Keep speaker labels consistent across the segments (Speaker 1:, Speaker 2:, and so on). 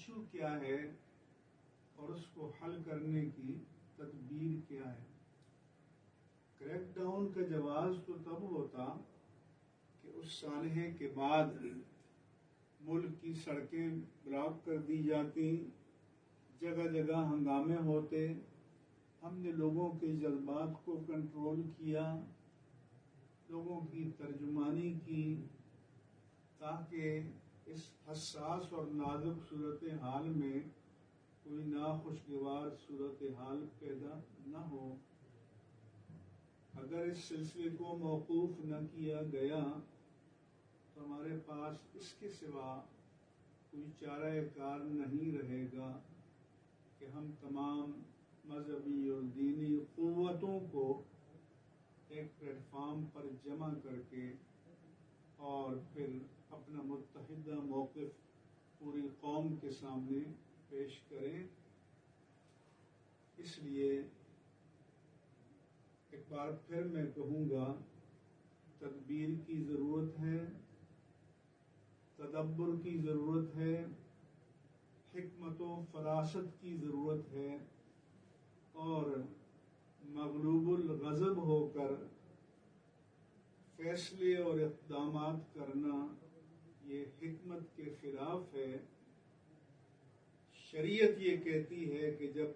Speaker 1: Issue کیا ہے اور اس کو حل کرنے کی تدبیر کیا ہے۔ کریک ڈاؤن کا جواز تو تب ہوتا کہ اس سانحے کے بعد ملک کی سڑکیں بلاک کر دی جاتی، جگہ جگہ ہنگامے ہوتے، ہم نے لوگوں کے جذبات کو کنٹرول کیا، لوگوں کی ترجمانی کی، تاکہ اس حساس اور نازک صورتحال میں کوئی ناخوشگوار صورتحال پیدا نہ ہو۔ اگر اس سلسلے کو موقوف نہ کیا گیا تو ہمارے پاس اس کے سوا کوئی چارہ کار نہیں رہے گا کہ ہم تمام مذہبی اور دینی قوتوں کو ایک پلیٹ فارم پر جمع کر کے اور پھر اپنا متحدہ موقف پوری قوم کے سامنے پیش کریں۔ اس لیے ایک بار پھر میں کہوں گا، تدبیر کی ضرورت ہے، تدبر کی ضرورت ہے، حکمت و فراست کی ضرورت ہے، اور مغلوب الغضب ہو کر فیصلے اور اقدامات کرنا یہ حکمت کے خلاف ہے۔ شریعت یہ کہتی ہے کہ جب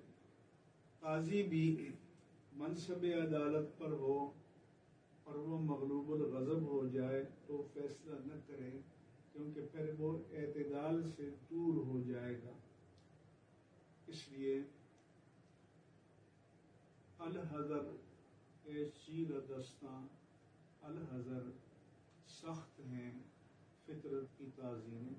Speaker 1: قاضی بھی منصب عدالت پر ہو اور وہ مغلوب الغضب ہو جائے تو فیصلہ نہ کرے، کیونکہ پھر وہ اعتدال سے دور ہو جائے گا۔ اس لیے الحذر اے چیرہ دستاں، الحذر سخت ہیں فطرت کی تعظیم۔